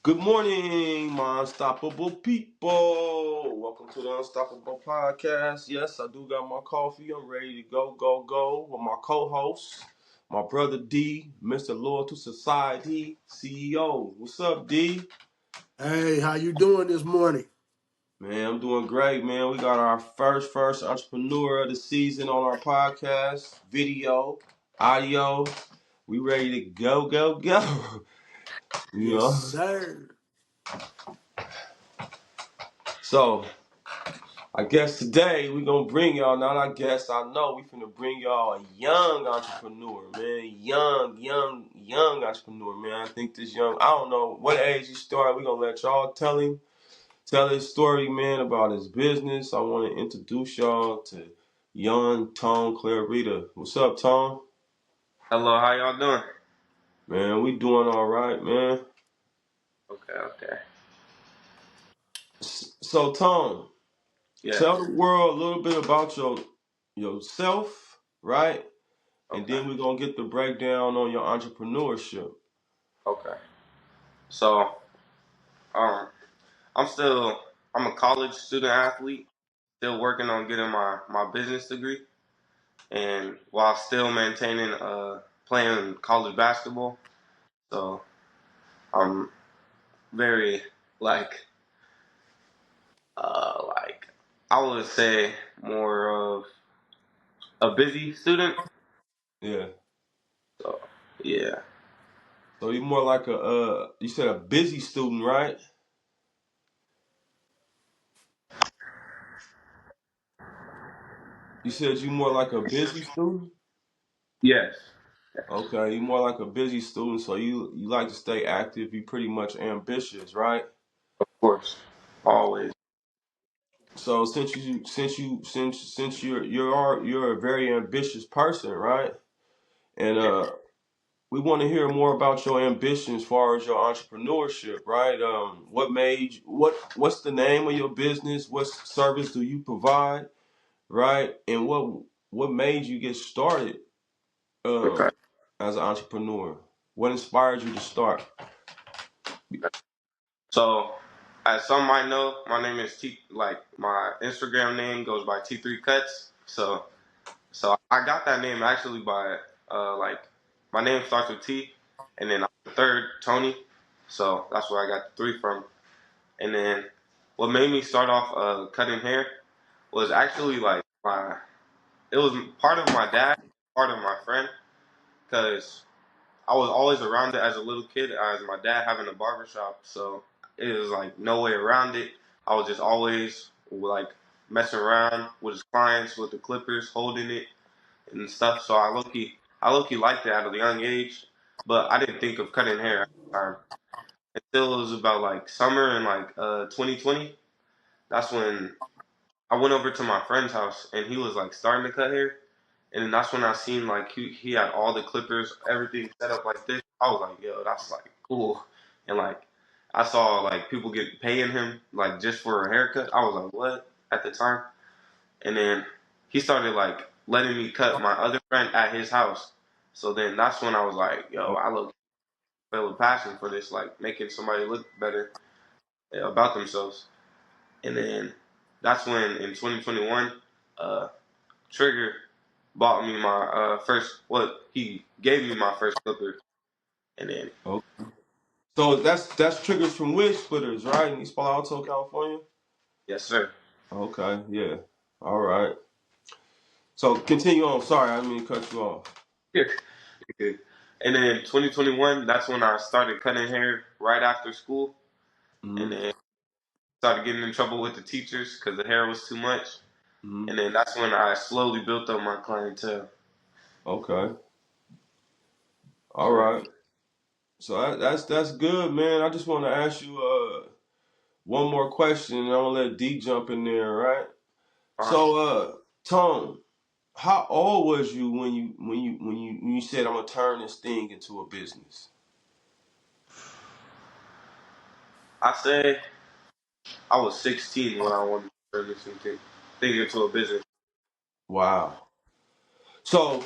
Good morning, my unstoppable people. Welcome to the Unstoppable Podcast. Yes, I do got my coffee. I'm ready to go with my co-host, my brother D, Mr. Loyal to Society CEO. What's up, D? Hey, how you doing this morning? Man, I'm doing great, man. We got our first entrepreneur of the season on our podcast, video, audio. We ready to go. You Yes, know? sir. So I guess today we gonna bring y'all, not I guess, I know we finna bring y'all a young entrepreneur, man. Young entrepreneur, man. I think this young, I don't know what age he started. We gonna let y'all tell his story, man, about his business. I wanna introduce y'all to young Tom Clarita. What's up, Tom? Hello, how y'all doing? Man, we doing all right, man. Okay. So, Tom, Yes. tell the world a little bit about yourself, right? And Okay. then we're gonna get the breakdown on your entrepreneurship. Okay. So, um, I'm still I'm a college student athlete, still working on getting my business degree, and while still maintaining playing college basketball. So I'm very like like I would say more of a busy student. Yeah. So yeah. So you're more like you said a busy student, right? You said you more like a busy student? Yes. Okay, you more like a busy student, so you like to stay active, you pretty much ambitious, right? Of course. Always. So since you're a very ambitious person, right? And we want to hear more about your ambition as far as your entrepreneurship, right? What's the name of your business? What service do you provide, right? And what made you get started Okay. as an entrepreneur? What inspired you to start? So, as some might know, my name is my Instagram name goes by T3Cutz. So I got that name actually by like my name starts with T, and then I'm the third Tony. So that's where I got the three from. And then what made me start off cutting hair was actually like my it was part of my dad, part of my friend, because I was always around it as a little kid, as my dad having a barber shop. So it was like no way around it. I was just always like messing around with his clients with the clippers, holding it and stuff. So I low key liked it at a young age, but I didn't think of cutting hair at the time. Until it was about like summer in like 2020. That's when I went over to my friend's house and he was like starting to cut hair. And then that's when I seen like he had all the clippers, everything set up like this. I was like, yo, that's like cool. And like I saw like people get paying him like just for a haircut. I was like, what at the time? And then he started like letting me cut my other friend at his house. So then that's when I was like, yo, I look feel a passion for this, like making somebody look better about themselves. And then that's when in 2021, uh, Trigger bought me my first. What he gave me my first clipper, and then Okay. So that's triggers from Wish Splitters, right? In East Palo Alto, California. yes, sir. Okay, yeah. All right. So continue on. Sorry, I didn't mean to cut you off. Yeah. And then 2021, that's when I started cutting hair right after school, and Hmm. then started getting in trouble with the teachers because the hair was too much. Hmm. And then that's when I slowly built up my clientele. Okay. All Sure. right. So that's good, man. I just want to ask you one more question, and I'm gonna let D jump in there, right? Uh-huh. So, Tone, how old was you when you said I'm gonna turn this thing into a business? I say I was 16 when I wanted to turn this thing into a business. Wow. So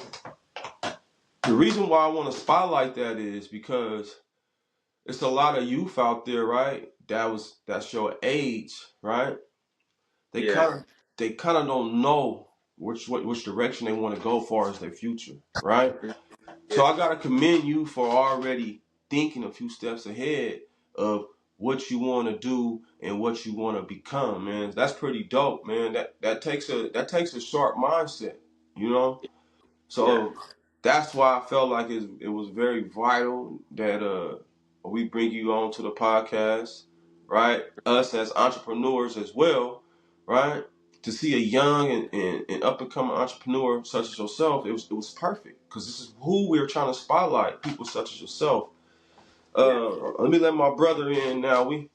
the reason why I want to spotlight that is because it's a lot of youth out there, right? That's your age, right? They Yeah. kind of don't know which direction they want to go far as their future, right? Yeah. So I gotta commend you for already thinking a few steps ahead of what you want to do and what you want to become, man. That's pretty dope, man. That takes a sharp mindset, you know. Yeah. So that's why I felt like it was very vital that we bring you on to the podcast, right? Us as entrepreneurs as well, right? To see a young and up and coming entrepreneur such as yourself, it was perfect because this is who we're trying to spotlight. People such as yourself. Yeah. Let me let my brother in now. We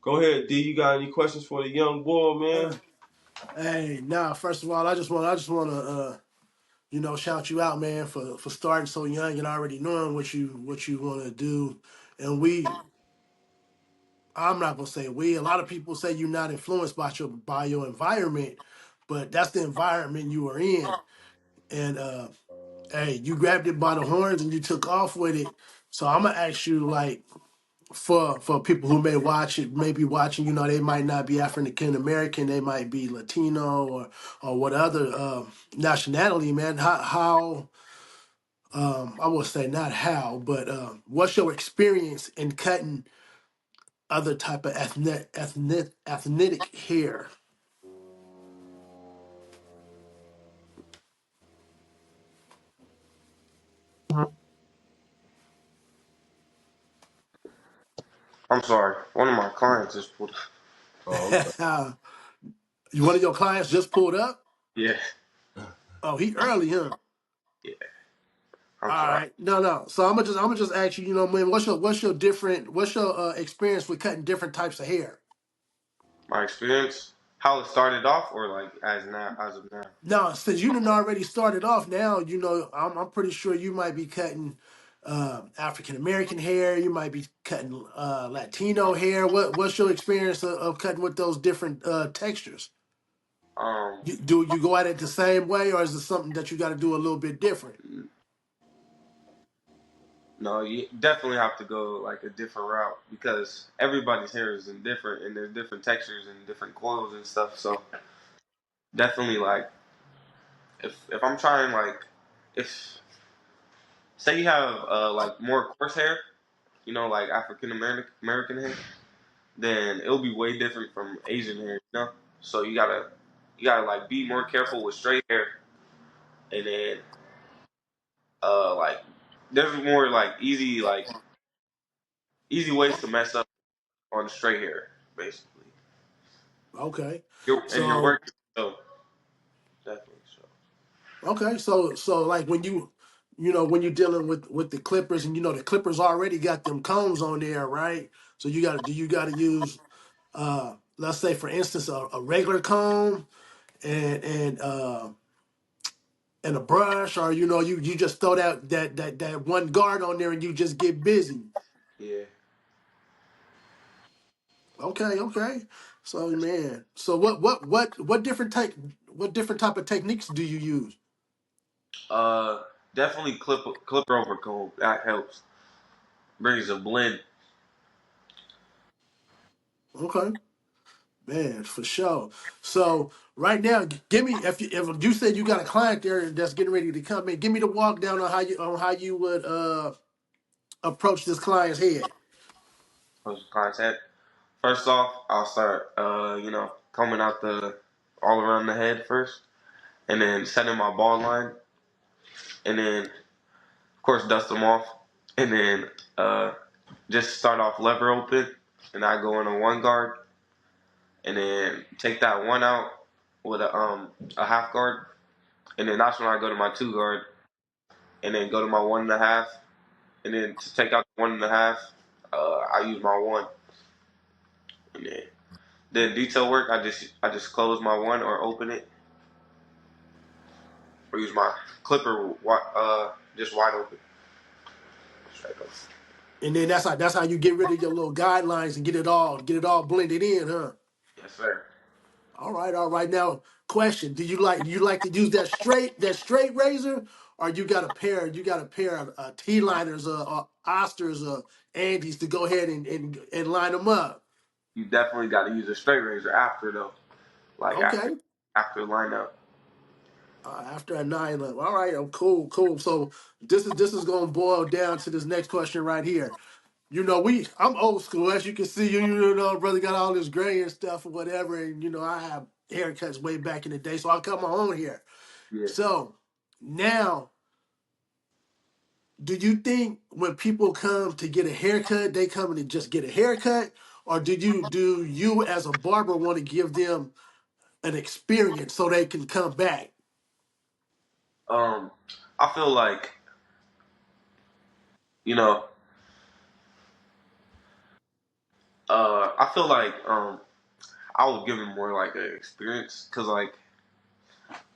go ahead, D. You got any questions for the young boy, Uh, man? hey, nah. First of all, I just want to, shout you out, man, for starting so young and already knowing what you want to do. And I'm not gonna say we. A lot of people say you're not influenced by your environment, but that's the environment you are in. And hey, you grabbed it by the horns and you took off with it. So I'm gonna ask you, like, for people who may watch it, may be watching, they might not be African American, they might be Latino or what other nationality, man. How I will say not how, but what's your experience in cutting other type of ethnic hair? I'm sorry. One of my clients just pulled. Oh, okay. One of your clients just pulled up. Yeah. Oh, he early, huh? Yeah. I'm All sorry. right, no. So I'm gonna just ask you, man, what's your experience with cutting different types of hair? My experience, how it started off, or like as of now. Now, since you done already started off, now I'm pretty sure you might be cutting African American hair. You might be cutting Latino hair. What's your experience of cutting with those different textures? Um, Do you go at it the same way, or is it something that you got to do a little bit different? no, you definitely have to go like a different route because everybody's hair is different and there's different textures and different coils and stuff. So definitely like if I'm trying like if say you have like more coarse hair, like African American hair, then it'll be way different from Asian hair, you know. So you gotta like be more careful with straight hair, and then like there's more like easy ways to mess up on straight hair, basically. Okay, And you're so working, so definitely so. okay, so like when you're dealing with the clippers, and the clippers already got them combs on there, right? So you got to use let's say for instance a regular comb and a brush, or you just throw that one guard on there and you just get busy. Yeah. Okay. So man, so what different type of techniques do you use? Uh, Definitely clipper over comb. That helps. Brings a blend. Okay, man, for sure. So right now, give me if you said you got a client there that's getting ready to come in, give me the walk down on how you would approach this client's head. Post content. First off, I'll start, combing out the all around the head first, and then setting my ball line, and then of course dust them off, and then uh, just start off lever open, and I go in a one guard, and then take that one out with a half guard, and then that's when I go to my two guard, and then go to my 1.5, and then to take out the 1.5, I use my one, and then detail work, I just close my one or open it, or use my clipper just wide open. Straight up. And then that's how you get rid of your little guidelines and get it all blended in, huh? Yes, sir. All right. Now, question: Do you like to use that straight razor, or you got a pair of T-liners or Osters or Andes to go ahead and line them up. You definitely got to use a straight razor after though, like Okay. after lineup. After a 9-11. All right, cool. So this is gonna boil down to this next question right here. You know, I'm old school, as you can see. You know, brother got all this gray and stuff or whatever, and you know, I have haircuts way back in the day, so I cut my own hair. Yeah. So now, do you think when people come to get a haircut, they come to just get a haircut, or do you as a barber want to give them an experience so they can come back? Um, I feel like you know, I feel like I would give them more like an experience because like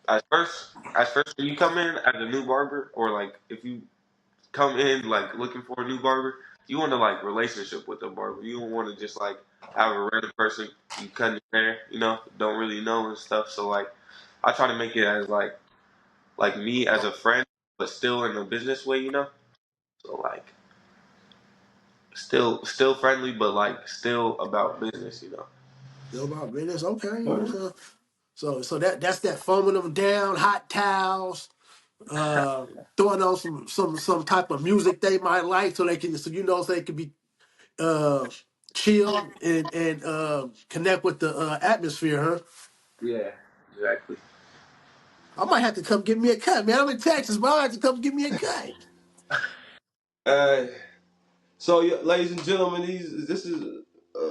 at first when you come in as a new barber or like if you come in like looking for a new barber, you want to like relationship with the barber. You don't want to just like have a random person you cutting your hair, don't really know and stuff. So like I try to make it as like me as a friend, but still in a business way. So like still friendly, but like still about business. Still about business, okay. Right. So that's that foaming them down, hot towels, uh, throwing on some type of music they might like, so they can be uh chill and connect with the atmosphere, huh? Yeah, exactly. I might have to come get me a cut, man. I'm in Texas, but I might have to come get me a cut. Uh, so, yeah, ladies and gentlemen, this is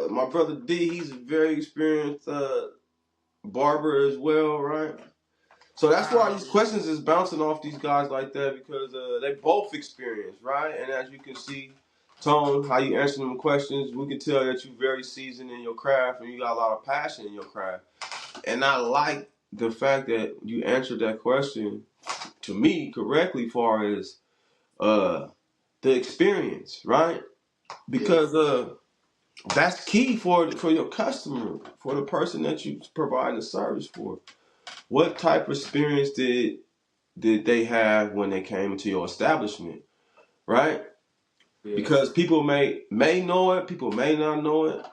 my brother D. He's a very experienced barber as well, right? So that's why these questions is bouncing off these guys like that because they both experienced, right? And as you can see, Tone, how you answer them questions, we can tell that you're very seasoned in your craft and you got a lot of passion in your craft. And I like the fact that you answered that question to me correctly, far as uh, the experience, right? Yeah, Because that's key for your customer, for the person that you provide the service for. What type of experience did they have when they came into your establishment, right? yeah, Because people may know it, people may not know it.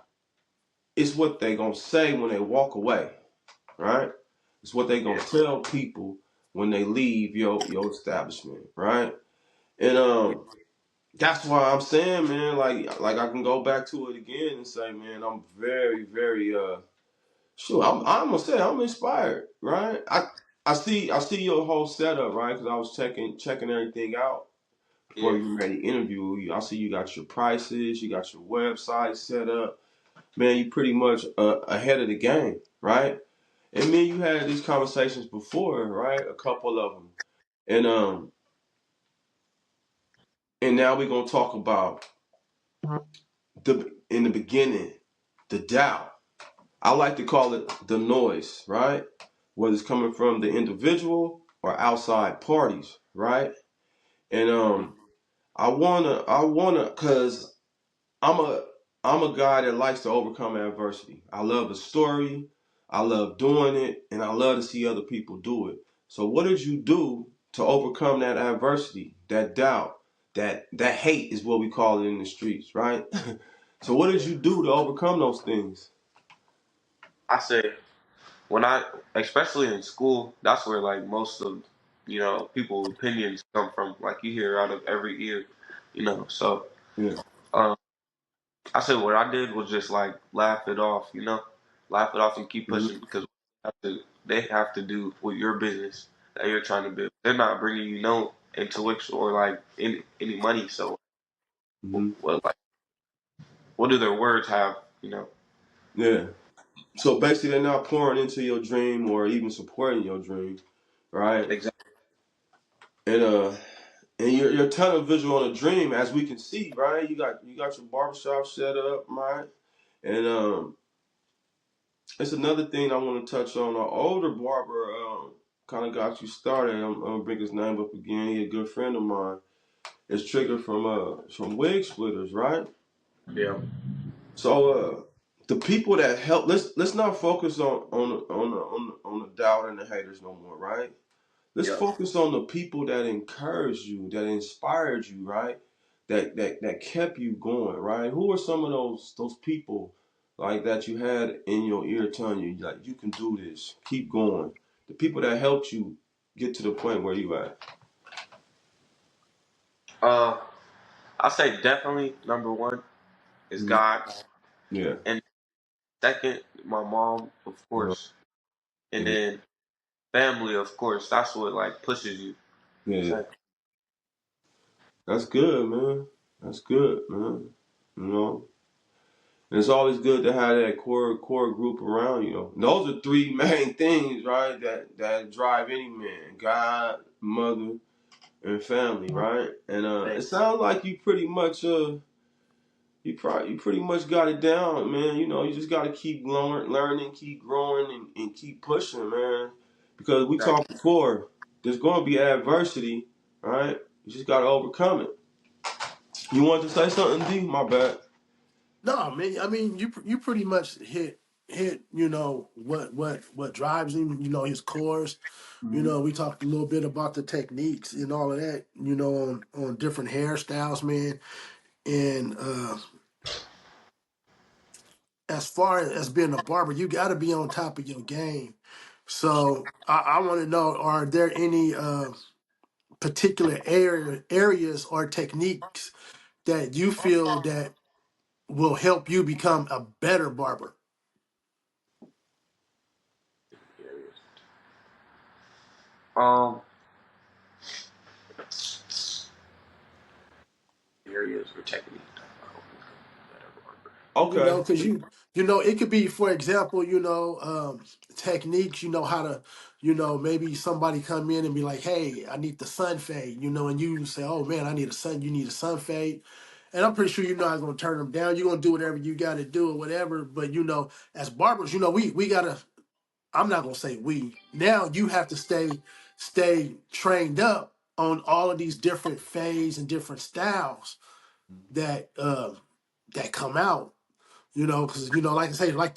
It's what they gonna say when they walk away, right? It's what they gonna yeah, tell people when they leave your establishment, right? And yeah, that's why I'm saying, man, like I can go back to it again and say, man, I'm very, very sure. I'm gonna say I'm inspired, right? I see your whole setup, right? Because I was checking everything out before yeah. you ready to interview you. I see you got your prices, you got your website set up. Man, you pretty much ahead of the game, right? And me, you had these conversations before, right? A couple of them, and and now we're gonna talk about the in the beginning, the doubt. I like to call it the noise, right? Whether it's coming from the individual or outside parties, right? And cause I'm a I'm a guy that likes to overcome adversity. I love the story, I love doing it, and I love to see other people do it. So what did you do to overcome that adversity, that doubt, that hate is what we call it in the streets, right? So what did Yeah. you do to overcome those things? I say when especially in school, that's where like most of people's opinions come from. Like you hear out of every ear. So Yeah. um, I said what I did was just like laugh it off and keep Mhm. pushing because they have to do with your business that you're trying to build. They're not bringing you no intellectual or like any money. So Mhm. what do their words have? Yeah. So basically, they're not pouring into your dream or even supporting your dream, right? Exactly. And and your tunnel visual on a dream, as we can see, right? You got your barbershop set up, right? And it's another thing I want to touch on. Our older barber kind of got you started. I'm gonna bring his name up again. He a good friend of mine. It's triggered from wig splitters, right? Yeah. So the people that help, let's not focus on the doubt and the haters no more, right? let's Yep. focus on the people that encouraged you, that inspired you, right? That kept you going, right? Who are some of those people like that you had in your ear telling you like you can do this, keep going? The people that helped you get to the point where you at. Uh, I say definitely number one is Mhm. God, Yeah. and second, my mom, of Uh-huh. course, and Yeah. then family, of course. That's what like pushes you. Yeah. So, That's good, man. That's good, man. You know, and it's always good to have that core group around you. And those are three main things, right? That drive any man: God, mother, and family, right? And man, it sounds like you pretty much got it down, man. You know, you just got to keep learning, keep growing, and keep pushing, man. Because we that, talked before, there's going to be adversity, right? You just got to overcome it. You want to say something, D? My bad. No, man. I mean, you pretty much hit. You know what drives him. You know his cores. You Mhm. know we talked a little bit about the techniques and all of that. You know on different hairstyles, man. And as far as being a barber, you got to be on top of your game. So I want to know: are there any particular areas or techniques that you feel that will help you become a better barber? um areas or technique. You know, Okay. because you know it could be, for example, techniques. You know how to, maybe somebody come in and be like, "Hey, I need the sun fade," and you say, "Oh man, I need a sun. You need a sun fade," and I'm pretty sure you're not going to turn them down. You're going to do whatever you got to do or whatever. But as barbers, we gotta. I'm not going to say we. Now you have to stay trained up on all of these different fades and different styles that come out. Because like I say, like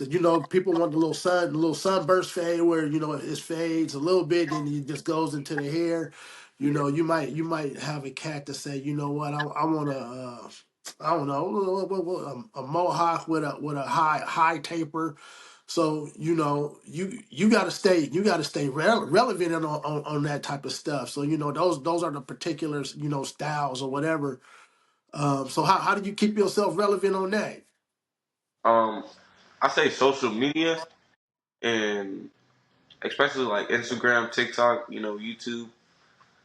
people want the little sunburst fade where it fades a little bit, then it just goes into the hair. Yeah. You might have a cat to say, you know what, I want to, I don't know, a mohawk with a high taper. So you got to stay relevant on that type of stuff. So those are the particulars, styles or whatever. So how do you keep yourself relevant on that? Um, I say social media and especially like Instagram, TikTok, YouTube.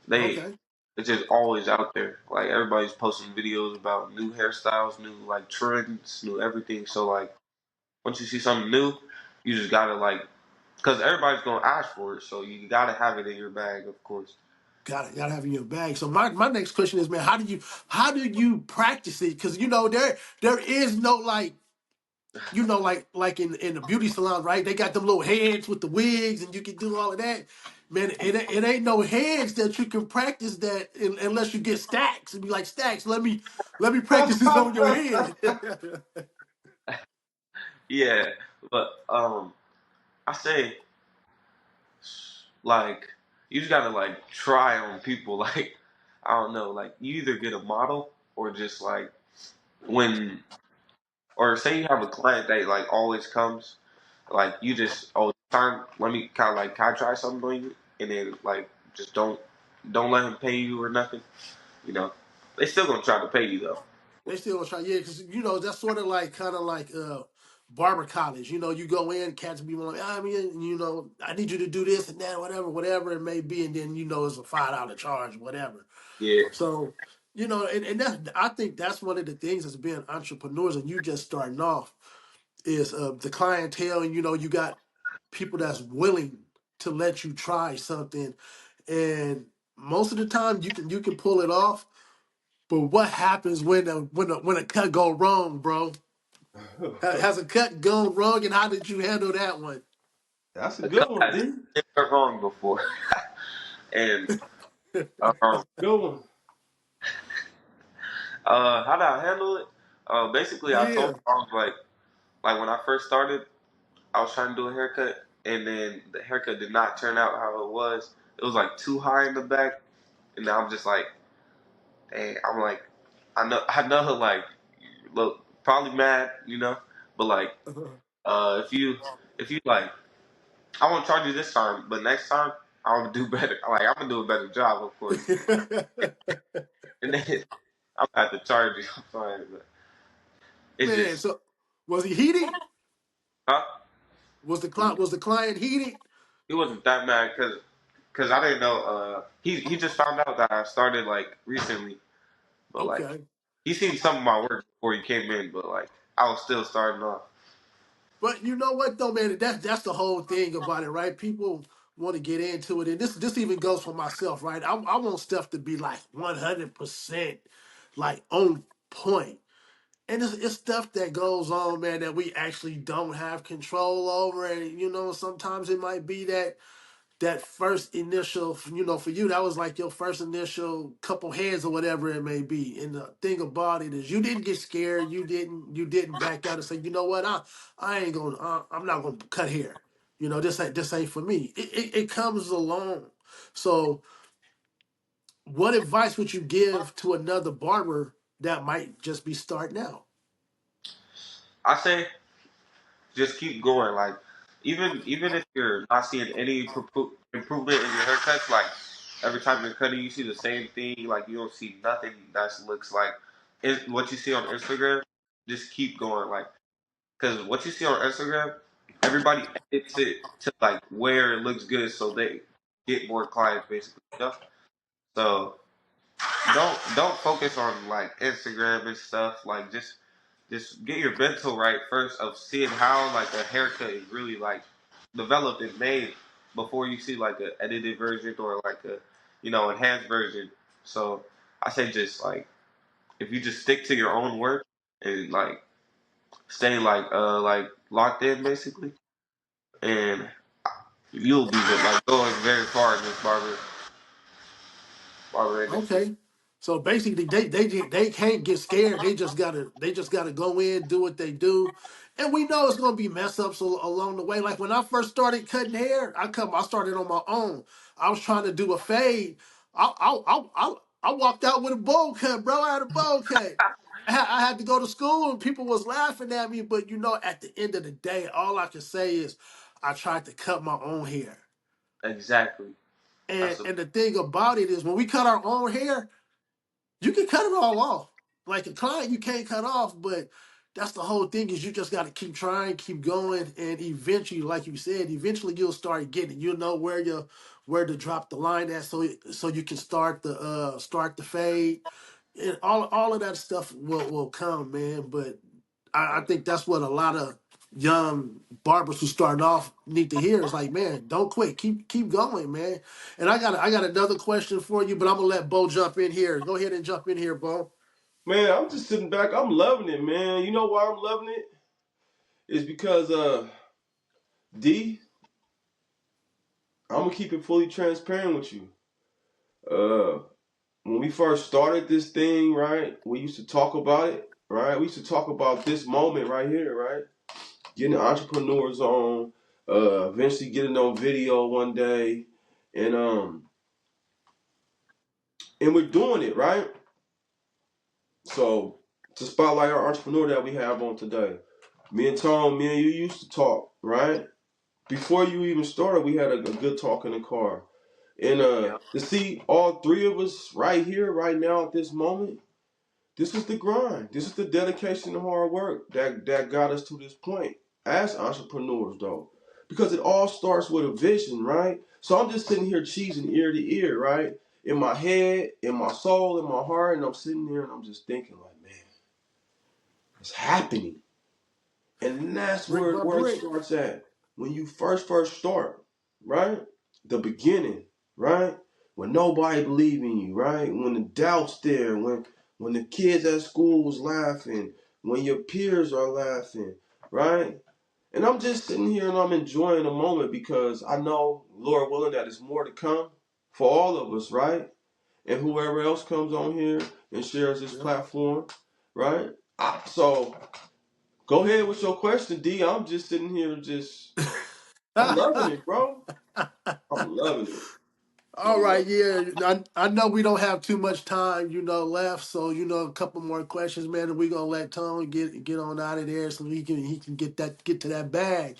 They Okay. it's just always out there. Like everybody's posting videos about new hairstyles, new like trends, new everything. So like once you see something new, you just gotta like because everybody's gonna ask for it. So you gotta have it in your bag, of course. Gotta have it in your bag. So my next question is, man, how do you practice it? Because there is no like in the beauty salon, right? They got them little heads with the wigs, and you can do all of that. Man, it ain't no heads that you can practice that unless you get stacks and be like, stacks. Let me practice this on your head. Yeah, but I say like you just gotta like try on people. Like I don't know, like you either get a model or just like when or say you have a client that like always comes, like you just time let me kind of like can I try something on you, and then like just don't let him pay you or nothing. You know, they still gonna try to pay you though. They still gonna try, yeah, because that's sort of like kind of like barber college. You go in, cats be like, I mean, I need you to do this and that, whatever it may be, and then it's a $5 charge, whatever. Yeah. So, and that I think that's one of the things as being entrepreneurs and you just starting off is the clientele, and you got people that's willing to let you try something, and most of the time you can pull it off. But what happens when a cut go wrong, bro? Has a cut gone wrong, and how did you handle that one? That's a A good couple one, has D. never wrong before, and That's um, a good one. how did I handle it? Basically, I told Yeah, him I was like when I first started, I was trying to do a haircut, and then the haircut did not turn out how it was. it was like too high in the back, and now I'm just like, hey, I'm like, I know, like, look, probably mad, but like, if you like, I won't charge you this time, but next time I'm gonna do better. Like, I'm gonna do a better job, of course, and then I'm gonna have to charge you. I'm sorry, but it's Man, just, so was he heated? huh? Was the client heated? He wasn't that mad because I didn't know. He just found out that I started like recently, but like Okay. he seen some of my work before he came in, but like I was still starting off. But you know what though, man? That's the whole thing about it, right? People want to get into it, and this even goes for myself, right? I want stuff to be like 100% like on point. And it's stuff that goes on, man, that we actually don't have control over. And sometimes it might be that first initial, for you, that was like your first initial couple hands or whatever it may be. And the thing about it is, you didn't get scared. You didn't back out and say, you know what, I ain't gonna, I'm not gonna cut hair. This ain't for me. It comes along. So, what advice would you give to another barber that might just be starting out? I say just keep going. Like even if you're not seeing any improvement in your haircuts, like every time you're cutting, you see the same thing. Like you don't see nothing that looks like what you see on Instagram. Just keep going. Like because what you see on Instagram, everybody edits it to like where it looks good, so they get more clients, basically. So don't focus on like Instagram and stuff. Like just get your mental right first of seeing how like a haircut is really like developed and made before you see like a edited version or like a enhanced version. So I say just like if you just stick to your own work and like stay like locked in basically, and you'll be like going very far in this barber industry. Okay. So basically, they can't get scared. They just gotta go in, do what they do, and we know it's gonna be mess ups along the way. Like when I first started cutting hair, I started on my own. I was trying to do a fade. I walked out with a bowl cut, bro. I had a bowl cut. I had to go to school, and people was laughing at me. But at the end of the day, all I can say is I tried to cut my own hair. Exactly. And That's a and the thing about it is when we cut our own hair, you can cut it all off. Like a client, you can't cut off, but that's the whole thing is you just got to keep trying, keep going, and eventually, like you said, eventually you'll start getting it. You'll know where to drop the line at, so you can start the fade, and all of that stuff will come, man. But I think that's what a lot of young barbers who starting off need to hear is like, man, don't quit, keep going, man. And I got another question for you, but I'm gonna let Bo jump in here. Go ahead and jump in here, Bo. Man, I'm just sitting back. I'm loving it, man. You know why I'm loving it? It's because D, I'm gonna keep it fully transparent with you. Uh, when we first started this thing, right? We used to talk about it, right? We used to talk about this moment right here, right? Getting entrepreneurs on, eventually getting on video one day, and and we're doing it, right? So to spotlight our entrepreneur that we have on today, me and Tom, me and you used to talk, right? Before you even started, we had a good talk in the car. And yeah. to see all three of us right here, right now, at this moment, this is the grind. This is the dedication and hard work that got us to this point as entrepreneurs, though. Because it all starts with a vision, right? So I'm just sitting here cheesing ear to ear, right? In my head, in my soul, in my heart, and I'm sitting there and I'm just thinking, like, man, it's happening. And that's Brick by where it brick. starts at. When you first start, right? The beginning, right? When nobody believe in you, right? When the doubt's there, when the kids at school was laughing, when your peers are laughing, right? And I'm just sitting here and I'm enjoying the moment because I know, Lord willing, that there's more to come for all of us, right? And whoever else comes on here and shares this Yep. platform, right? So go ahead with your question, D. I'm just sitting here I'm loving it, bro. I'm loving it. All right, yeah. I know we don't have too much time, left. So, a couple more questions, man, and we're gonna let Tone get on out of there so he can get to that bag.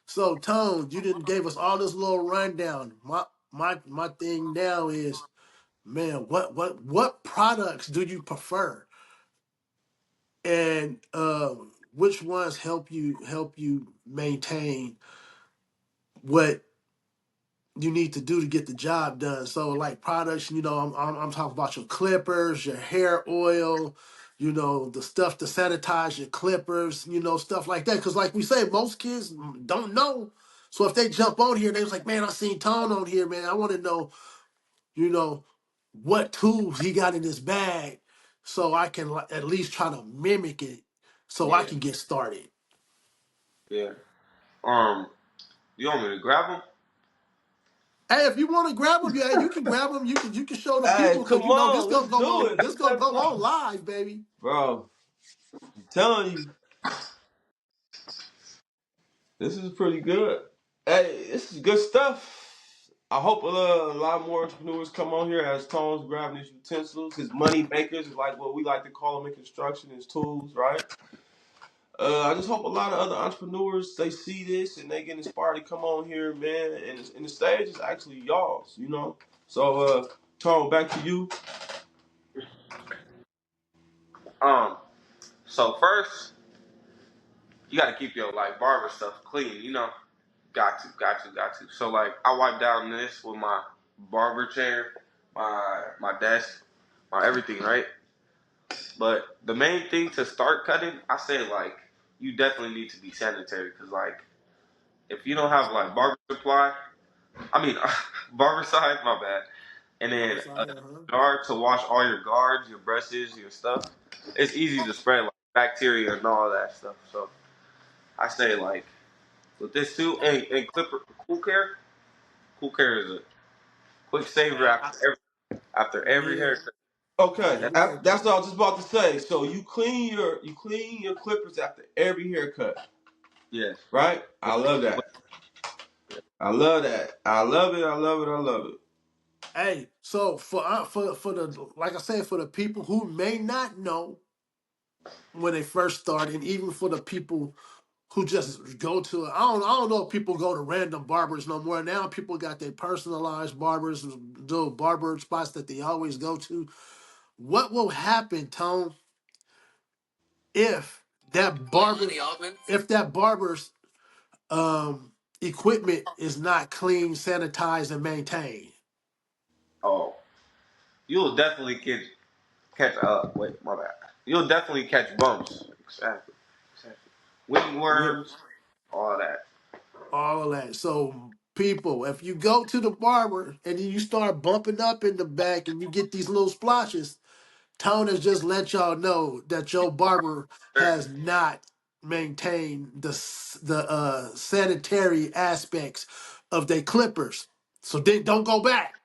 So, Tone, you didn't gave us all this little rundown. My thing now is, man, what products do you prefer, and which ones help you maintain what you need to do to get the job done. So like products, I'm talking about your clippers, your hair oil, the stuff to sanitize your clippers, stuff like that. Because like we say, most kids don't know. So if they jump on here, they was like, man, I seen Tone on here, man. I want to know, you know, what tools he got in his bag, so I can at least try to mimic it, so I Yeah, can get started. yeah. Um, you want me to grab them? Hey, if you want to grab them, yeah, you can grab them. You can show the Hey, people, because come this on, gonna let's go do on. it. This gonna Let's go on go. live, baby. Bro, I'm telling you, this is pretty good. Hey, this is good stuff. I hope a lot more entrepreneurs come on here as Tone's grabbing his utensils, his money makers, like what we like to call them in construction, his tools, right? I just hope a lot of other entrepreneurs they see this and they get inspired to come on here, man. And the stage is actually y'all's. So, Tone, back to you. Um, so first, you got to keep your like barber stuff clean. Got to. So like, I wipe down this with my barber chair, my desk, my everything, right? But the main thing to start cutting, I say like, you definitely need to be sanitary because like, if you don't have like barber supply, I mean, barber side, my bad, and then a Barbicide, huh? jar to wash all your guards, your brushes, your stuff. It's easy to spread like bacteria and all that stuff. So I say like with this too, and clipper, cool care is a quick saver Hey, after every yeah, haircut. Okay, you're That, right. that's what I was just about to say. So you clean your clippers after every haircut, yes, right? with, I love with, that. I love that. I love it. I love it. I love it. Hey, so for the, like I said, for the people who may not know when they first start, and even for the people who just go to, I don't know if people go to random barbers no more. Now people got their personalized barbers, the barber spots that they always go to. What will happen, Tone, if that barber's um equipment is not clean, sanitized, and maintained? oh, you'll definitely catch wait, my bad. You'll definitely catch bumps. Exactly. Wing Yeah, worms, all that. all of that. So people, if you go to the barber and then you start bumping up in the back and you get these little splotches, Tone has just let y'all know that your barber has not maintained the sanitary aspects of their clippers. So then don't go back.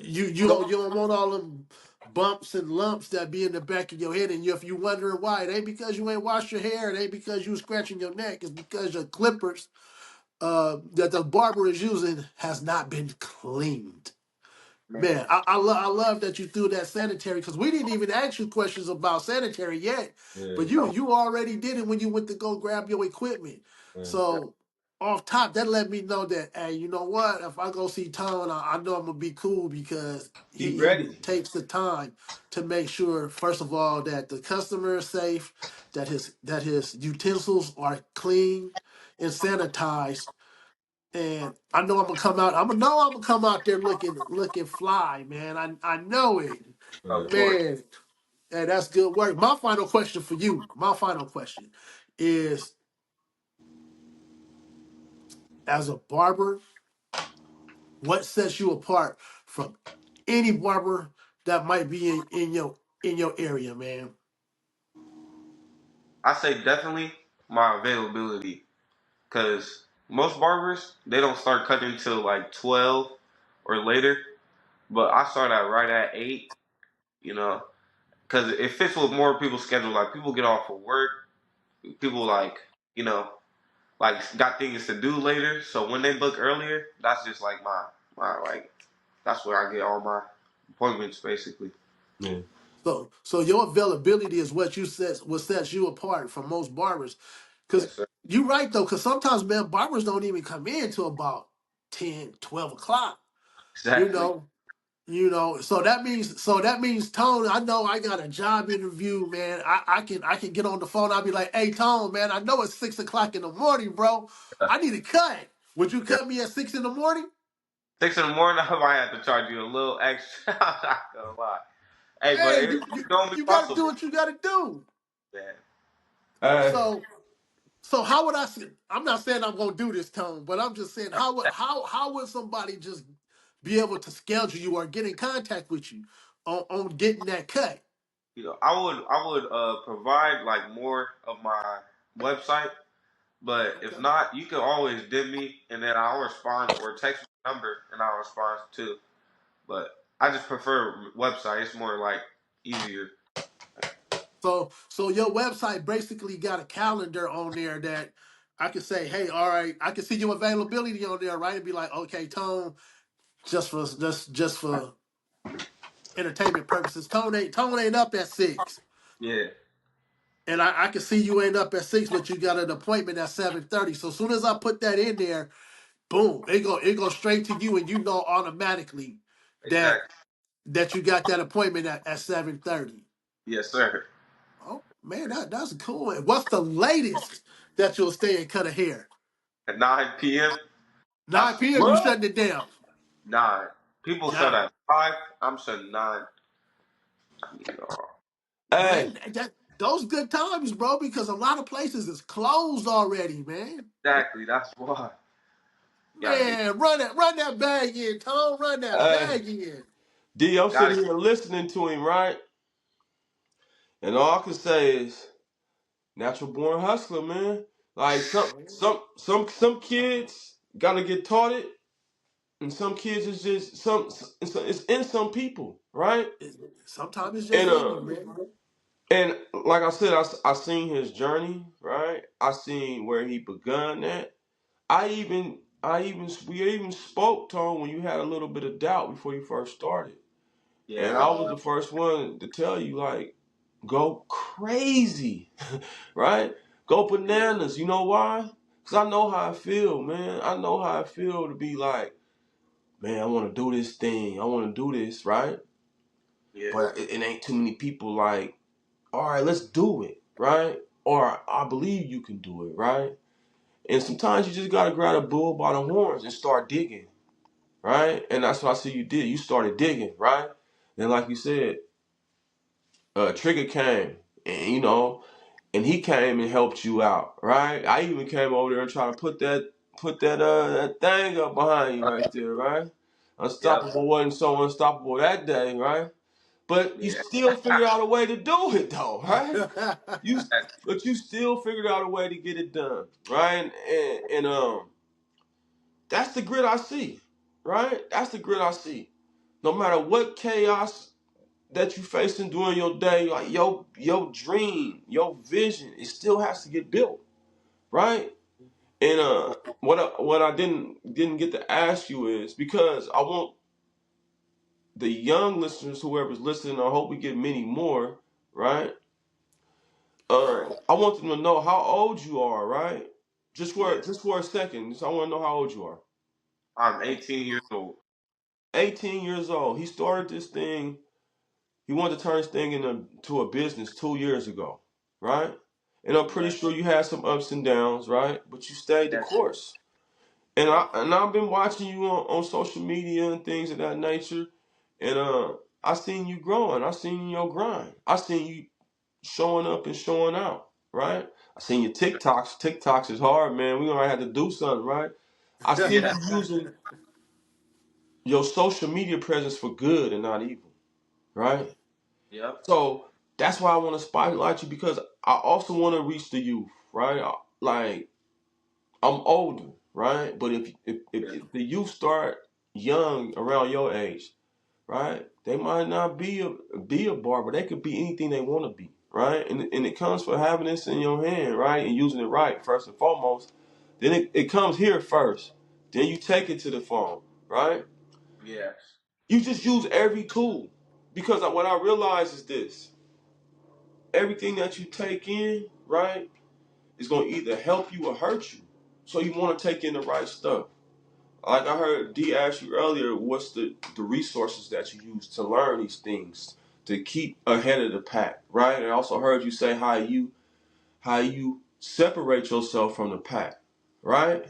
You don't want all them bumps and lumps that be in the back of your head, and if you wondering why, it ain't because you ain't washed your hair, it ain't because you scratching your neck, it's because your clippers that the barber is using has not been cleaned. Man, Man, I love that you threw that sanitary, because we didn't even ask you questions about sanitary yet, Yeah, but you already did it when you went to go grab your equipment. yeah. So off top, that let me know that, hey, you know what? If I go see Tone, I know I'm gonna be cool, because He he ready. takes the time to make sure, first of all, that the customer is safe, that his utensils are clean and sanitized, and I know I'm gonna come out. I'm gonna come out there looking fly, man. I know it, Yeah. of course. man. Hey, that's good work. My final question for you. My final question is: as a barber, what sets you apart from any barber that might be in your area, man? I say definitely my availability because most barbers they don't start cutting until like 12 or later, but I start at right at 8. You know, because it fits with more people's schedule. Like people get off of work, people like you know like got things to do later. So when they book earlier, that's just like my like. that's where I get all my appointments basically. Yeah. So your availability is what sets you apart from most barbers. Cause Yes, sir. you're right though, cause sometimes man, barbers don't even come in till about 10, 12 o'clock. You Exactly. know, so that means Tone, I know I got a job interview, man. I can get on the phone, I'll be like, hey Tone, man, I know it's 6 o'clock in the morning, bro. I need a cut. Would you Yeah. cut me at 6 in the morning? 6 in the morning, I might have to charge you a little extra. I'm not gonna lie. Hey, but Hey, you it's you, gonna be you gotta do possible, what you gotta do. man. Hey, So how would I say? I'm not saying I'm gonna do this, Tone, but I'm just saying how would somebody just be able to schedule you or get in contact with you on getting that cut? I would provide like more of my website, but if Okay. not, you can always dim me and then I'll respond or text me the number and I'll respond too. But I just prefer website. It's more like easier. So your website basically got a calendar on there that I can say, hey, all right, I can see your availability on there, right? And be like, okay, Tone, just for entertainment purposes, Tone ain't up at 6. Yeah, And I can see you ain't up at 6, but you got an appointment at 7:30. So as soon as I put that in there, boom, it go straight to you, and you know automatically that exactly. that you got that appointment at 7:30. Yes, sir. Oh man, that's cool. And what's the latest that you'll stay and cut a hair? At 9 p.m. That's 9 p.m. You what? shutting it down. 9. People shut 9. at 5. I'm shutting 9. You know, Hey, Man, those good times, bro, because a lot of places is closed already, man. exactly. That's why. Gotta be. Man, run that bag in, Tom. Run that hey, bag in. D, I'm Gotta. sitting here listening to him, right? And all I can say is natural born hustler, man. Like some kids gotta get taught it, and some kids is just it's in some people, right? Sometimes it's just And in you, man. and like I said, I seen his journey, right? I seen where he begun at. I even we even spoke, Tone, when you had a little bit of doubt before you first started. And Yeah. I was the first one to tell you, like, go crazy, right? Go bananas. You know why? Because I know how I feel, man. I know how I feel to be like, man, I want to do this thing. I want to do this, right? Yeah. But it ain't too many people like, all right, let's do it, right? Or I believe you can do it, right? And sometimes you just got to grab a bull by the horns and start digging, right? And that's what I see you did. You started digging, right? Then, like you said, Trigger came, and and he came and helped you out, right? I even came over there and tried to put that thing up behind you right there, right? Yep. Unstoppable wasn't so unstoppable that day, right? But you Yeah. still figured out a way to do it though, right? You but you still figured out a way to get it done, right? And that's the grit I see, right? That's the grit I see. No matter what chaos that you facing during your day, like your dream, your vision, it still has to get built, right? And what I didn't get to ask you is because I want the young listeners, whoever's listening, I hope we get many more, right? Right. I want them to know how old you are, right? Yeah. Just for a second, I want to know how old you are. I'm 18 years old. 18 years old. He started this thing. He wanted to turn this thing into a business 2 years ago, right? And I'm pretty Yeah. sure you had some ups and downs, right? But you stayed the Yes. course. And I've been watching you on social media and things of that nature, and I seen you growing. I seen your grind. I seen you showing up and showing out, right? I seen your TikToks. TikToks is hard, man. We gonna have to do something, right? I seen Yeah. you using your social media presence for good and not evil, right? Yep. So that's why I want to spotlight you because I also want to reach the youth, right? Like I'm older, right? But if the youth start young around your age, right? They might not be a barber. They could be anything they want to be, right? And it comes for having this in your hand, right? And using it right first and foremost. Then it comes here first. Then you take it to the phone, right? Yes. You just use every tool. Because what I realize is this: everything that you take in, right, is going to either help you or hurt you. So you want to take in the right stuff. Like I heard D ask you earlier, what's the resources that you use to learn these things to keep ahead of the pack, right? And I also heard you say how you separate yourself from the pack, right?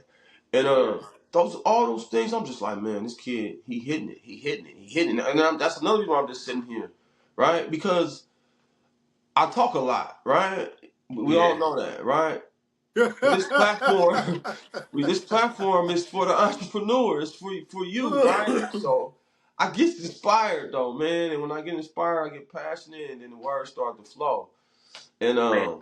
And Yeah. those all those things, I'm just like, man, this kid, he hitting it, he hitting it, he hitting it, and that's another reason why I'm just sitting here, right? Because I talk a lot, right? We Yeah. all know that, right? But this platform, this platform is for the entrepreneur. It's for you, right? So I get inspired though, man. And when I get inspired, I get passionate, and then the words start to flow. And Man.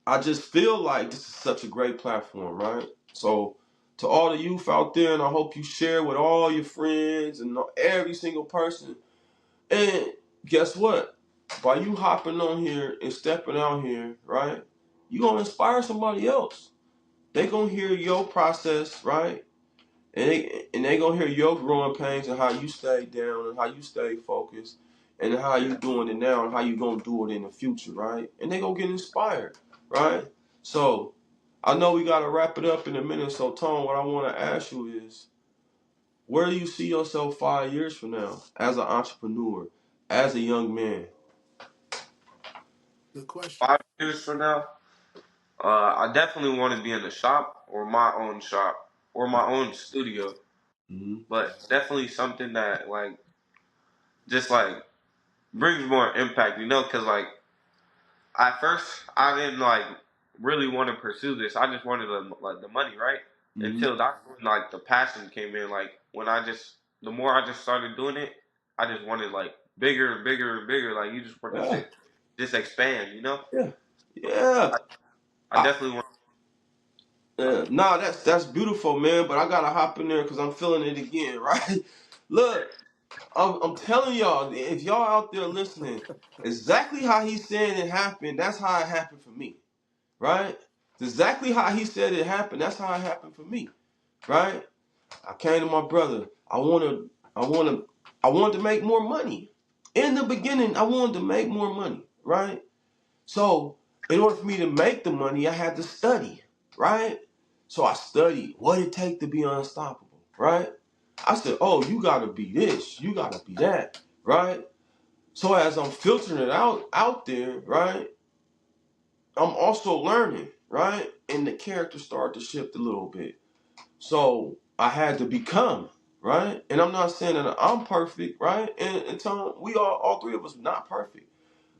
I just feel like this is such a great platform, right? So to all the youth out there, and I hope you share with all your friends and every single person. And guess what? By you hopping on here and stepping out here, right? You gonna inspire somebody else. They gonna hear your process, right? And they gonna hear your growing pains and how you stay down and how you stay focused and how you Yeah. doing it now and how you gonna do it in the future, right? And they gonna get inspired, right? So I know we gotta wrap it up in a minute. So Tone, what I wanna ask you is, where do you see yourself 5 years from now as an entrepreneur, as a young man? Good question. 5 years from now, I definitely want to be in the shop or my own shop or my own studio, Mm-hmm. but definitely something that like just like brings more impact, because like at first I didn't like really want to pursue this. I just wanted the money, right? Mm-hmm. Until that's when like the passion came in. Like when the more I just started doing it, I just wanted like bigger and bigger and bigger. Like you just want to Yeah, say, just expand. yeah, yeah. I definitely want. Nah, that's beautiful, man. But I gotta hop in there because I'm feeling it again, right? Look, I'm telling y'all, if y'all out there listening, exactly how he said it happened, that's how it happened for me, right? Exactly how he said it happened, that's how it happened for me, right? I came to my brother. I wanted to make more money. In the beginning, I wanted to make more money, right? So, in order for me to make the money, I had to study, right? So I studied what it take to be unstoppable, right? I said, oh, you gotta be this, you gotta be that, right? So as I'm filtering it out there, right, I'm also learning, right? And the character started to shift a little bit. So I had to become, right? And I'm not saying that I'm perfect, right? And Tom, we all three of us not perfect.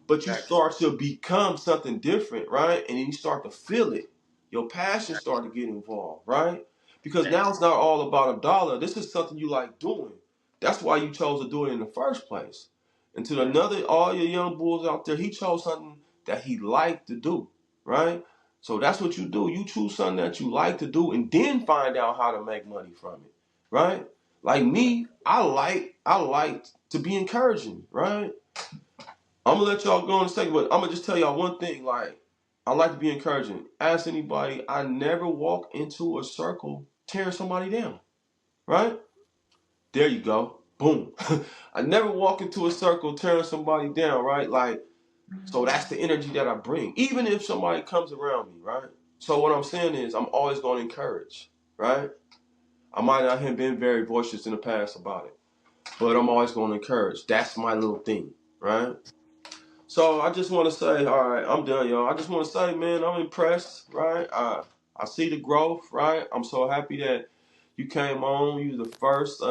But you Exactly. start to become something different, right? And then you start to feel it. Your passion start to get involved, right? Because now it's not all about a dollar. This is something you like doing. That's why you chose to do it in the first place. And to Yeah. another, all your young bulls out there, he chose something that he liked to do, right? So that's what you do. You choose something that you like to do and then find out how to make money from it, right? Like me, I like to be encouraging, right? I'm gonna let y'all go in a second, but I'm gonna just tell y'all one thing. Like, I like to be encouraging. Ask anybody. I never walk into a circle tearing somebody down. Right there, you go. Boom. I never walk into a circle tearing somebody down. Right, like, so that's the energy that I bring, even if somebody comes around me. Right. So what I'm saying is, I'm always gonna encourage. Right. I might not have been very voicious in the past about it, but I'm always gonna encourage. That's my little thing. Right. So I just want to say, all right, I'm done, y'all. I just want to say, man, I'm impressed, right? I see the growth, right? I'm so happy that you came on. You were the first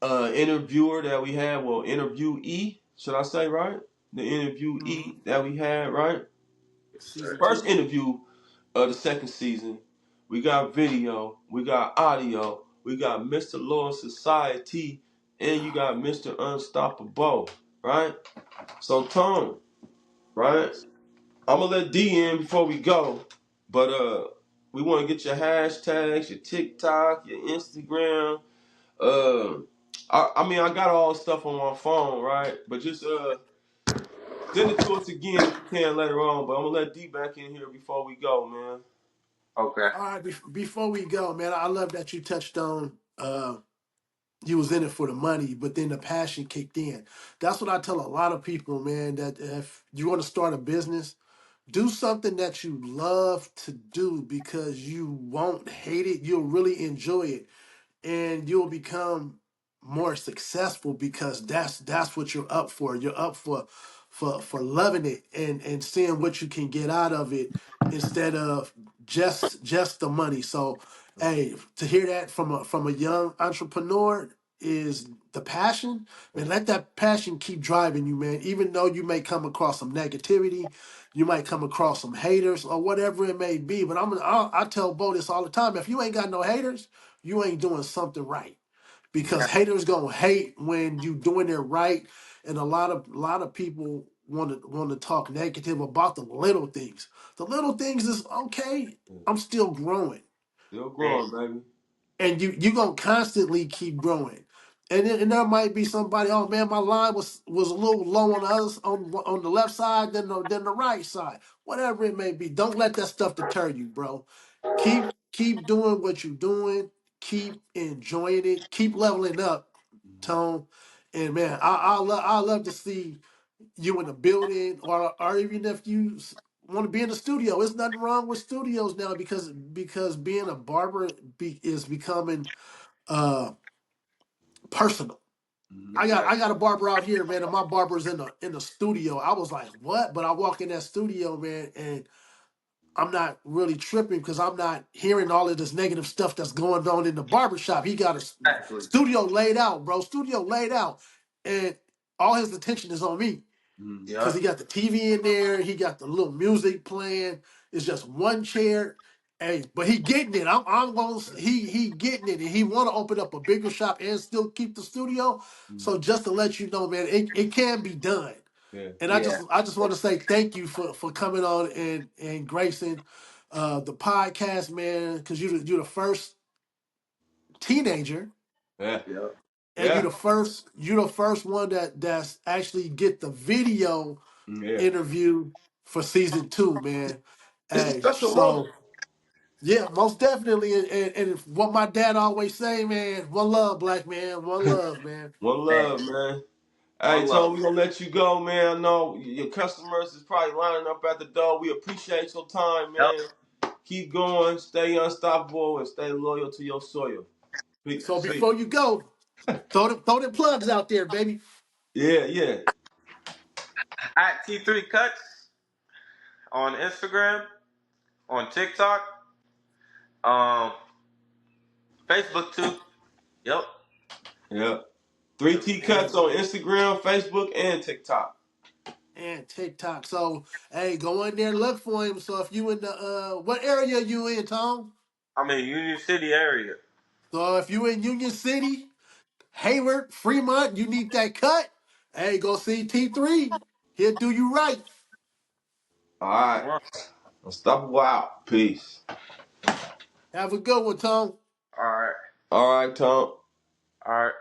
interviewer that we had. Well, interviewee, should I say, right? The Hmm. interviewee that we had, right? Yes, sir. Season First 2. interview of the second season. We got video, we got audio, we got Mr. Loyal Society, and you got Mr. Unstoppable, right? So, Tom, right? I'm gonna let D in before we go, but we want to get your hashtags, your TikTok, your Instagram. Uh, I mean, I got all the stuff on my phone, right? But just send it to us again if you can later on. But I'm gonna let D back in here before we go, man. Okay. All right, before we go, man, I love that you touched on You was in it for the money, but then the passion kicked in. That's what I tell a lot of people, man, that if you want to start a business, do something that you love to do because you won't hate it. You'll really enjoy it and you'll become more successful because that's what you're up for. You're up for loving it and seeing what you can get out of it instead of just the money. So, hey, to hear that from a young entrepreneur is the passion. Man, let that passion keep driving you, man. Even though you may come across some negativity, you might come across some haters or whatever it may be. But I tell Bo this all the time: if you ain't got no haters, you ain't doing something right because haters gonna hate when you doing it right, and a lot of people want to talk negative about the little things. The little things is okay. I'm still growing, Still Yeah. growing, baby. and you gonna constantly keep growing. And there might be somebody, oh man, my line was a little low on the others on the left side than the right side. Whatever it may be. Don't let that stuff deter you, bro. Keep doing what you're doing. Keep enjoying it. Keep leveling up, Tone. And man, I love to see you in the building, or even if you want to be in the studio. There's nothing wrong with studios now because being a barber is becoming uh personal. Mm-hmm. I got a barber out here, man, and my barber's in the studio. I was like, what? But I walk in that studio, man, and I'm not really tripping because I'm not hearing all of this negative stuff that's going on in the barbershop. He got a Exactly. studio laid out, bro. Studio laid out. And all his attention is on me. Mm-hmm. Because Yep. he got the TV in there, he got the little music playing. It's just one chair. Hey, but he getting it. I'm going he getting it. And he wanna open up a bigger shop and still keep the studio. So just to let you know, man, it can be done. Yeah. And I Yeah. just I just want to say thank you for coming on and gracing the podcast, man, because you're the first teenager Yeah. Yep. and Yeah. you're the first one that's actually get the video Yeah. interview for season 2, man. It's a Hey, special moment. so yeah, most definitely. And what my dad always say, man, one love, black man, one love, man. One Hey, love, man. Hey, one love. Tom, we're gonna let you go, man. I know your customers is probably lining up at the door. We appreciate your time, Yep. man. Keep going, stay unstoppable, and stay loyal to your soil. So See. before you go, throw them plugs out there, baby. Yeah, yeah. At T3Cutz on Instagram, on TikTok, um, Facebook too. Yep. Yeah. 3T And Cuts on Instagram, Facebook, and TikTok. and TikTok. So hey, go in there, look for him. So if you in the what area you in, Tom? I'm in Union City area. So if you in Union City, Hayward, Fremont, you need that cut. Hey, go see T3. He'll do you right. All right. All Unstoppable out. Peace. Have a good one, Tom. right. All right, Tom. All right.